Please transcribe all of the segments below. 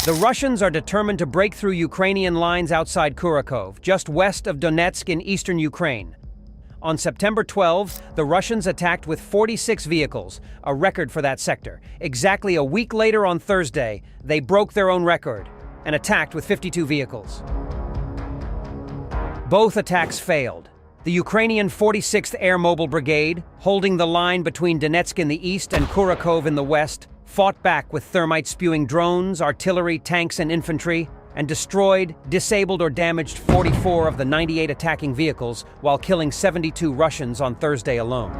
The Russians are determined to break through Ukrainian lines outside Kurakhove, just west of Donetsk in eastern Ukraine. On September 12, the Russians attacked with 46 vehicles, a record for that sector. Exactly a week later on Thursday, they broke their own record and attacked with 52 vehicles. Both attacks failed. The Ukrainian 46th Air Mobile Brigade, holding the line between Donetsk in the east and Kurakhove in the west, fought back with thermite-spewing drones, artillery, tanks, and infantry, and destroyed, disabled, or damaged 44 of the 98 attacking vehicles, while killing 72 Russians on Thursday alone.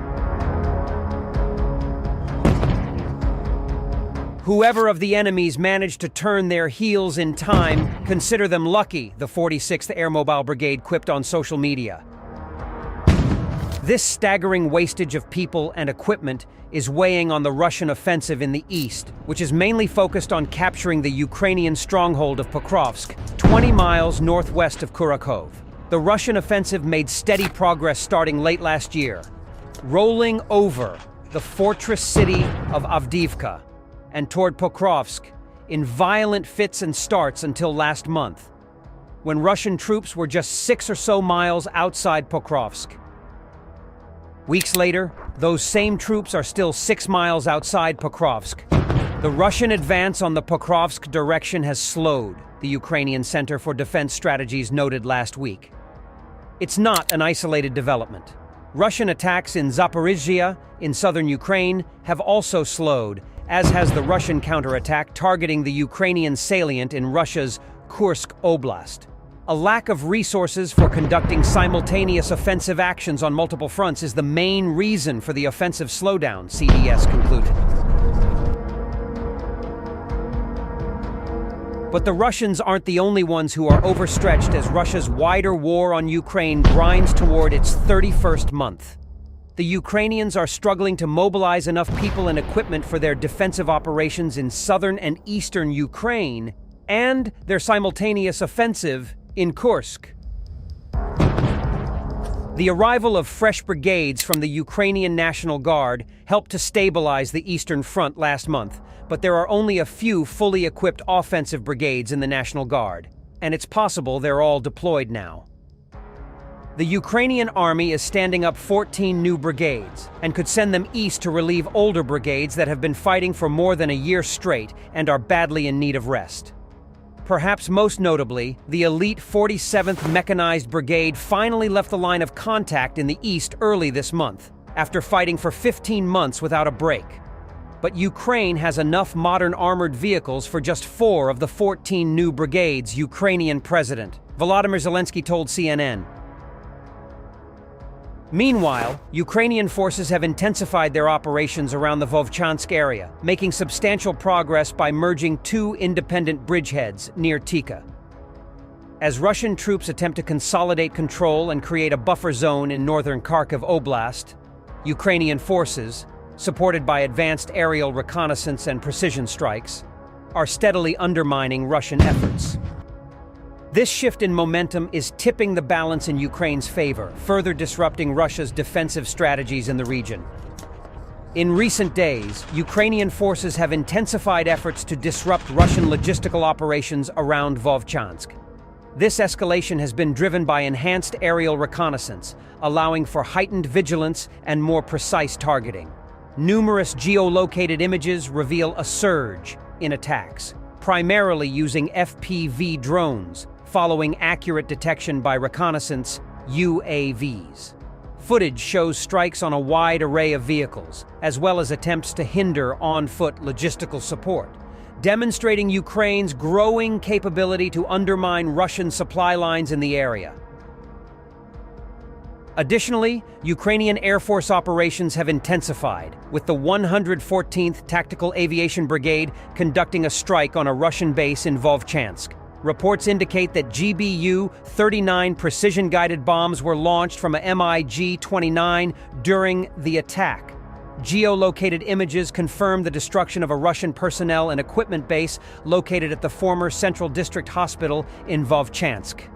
Whoever of the enemies managed to turn their heels in time, consider them lucky, the 46th Air Mobile Brigade quipped on social media. This staggering wastage of people and equipment is weighing on the Russian offensive in the east, which is mainly focused on capturing the Ukrainian stronghold of Pokrovsk, 20 miles northwest of Kurakhove. The Russian offensive made steady progress starting late last year, rolling over the fortress city of Avdiivka and toward Pokrovsk in violent fits and starts until last month, when Russian troops were just 6 or so miles outside Pokrovsk. Weeks later, those same troops are still 6 miles outside Pokrovsk. The Russian advance on the Pokrovsk direction has slowed, the Ukrainian Center for Defense Strategies noted last week. It's not an isolated development. Russian attacks in Zaporizhzhia, in southern Ukraine, have also slowed, as has the Russian counterattack targeting the Ukrainian salient in Russia's Kursk Oblast. A lack of resources for conducting simultaneous offensive actions on multiple fronts is the main reason for the offensive slowdown, CDS concluded. But the Russians aren't the only ones who are overstretched as Russia's wider war on Ukraine grinds toward its 31st month. The Ukrainians are struggling to mobilize enough people and equipment for their defensive operations in southern and eastern Ukraine and their simultaneous offensive in Kursk. The arrival of fresh brigades from the Ukrainian National Guard helped to stabilize the Eastern Front last month, but there are only a few fully equipped offensive brigades in the National Guard, and it's possible they're all deployed now. The Ukrainian army is standing up 14 new brigades and could send them east to relieve older brigades that have been fighting for more than a year straight and are badly in need of rest. Perhaps most notably, the elite 47th Mechanized Brigade finally left the line of contact in the east early this month, after fighting for 15 months without a break. But Ukraine has enough modern armored vehicles for just 4 of the 14 new brigades, Ukrainian President Volodymyr Zelensky told CNN. Meanwhile, Ukrainian forces have intensified their operations around the Vovchansk area, making substantial progress by merging 2 independent bridgeheads near Tika. As Russian troops attempt to consolidate control and create a buffer zone in northern Kharkiv Oblast, Ukrainian forces, supported by advanced aerial reconnaissance and precision strikes, are steadily undermining Russian efforts. This shift in momentum is tipping the balance in Ukraine's favor, further disrupting Russia's defensive strategies in the region. In recent days, Ukrainian forces have intensified efforts to disrupt Russian logistical operations around Vovchansk. This escalation has been driven by enhanced aerial reconnaissance, allowing for heightened vigilance and more precise targeting. Numerous geolocated images reveal a surge in attacks, primarily using FPV drones, following accurate detection by reconnaissance UAVs. Footage shows strikes on a wide array of vehicles, as well as attempts to hinder on-foot logistical support, demonstrating Ukraine's growing capability to undermine Russian supply lines in the area. Additionally, Ukrainian Air Force operations have intensified, with the 114th Tactical Aviation Brigade conducting a strike on a Russian base in Vovchansk. Reports indicate that GBU-39 precision-guided bombs were launched from a MiG-29 during the attack. Geolocated images confirm the destruction of a Russian personnel and equipment base located at the former Central District Hospital in Vovchansk.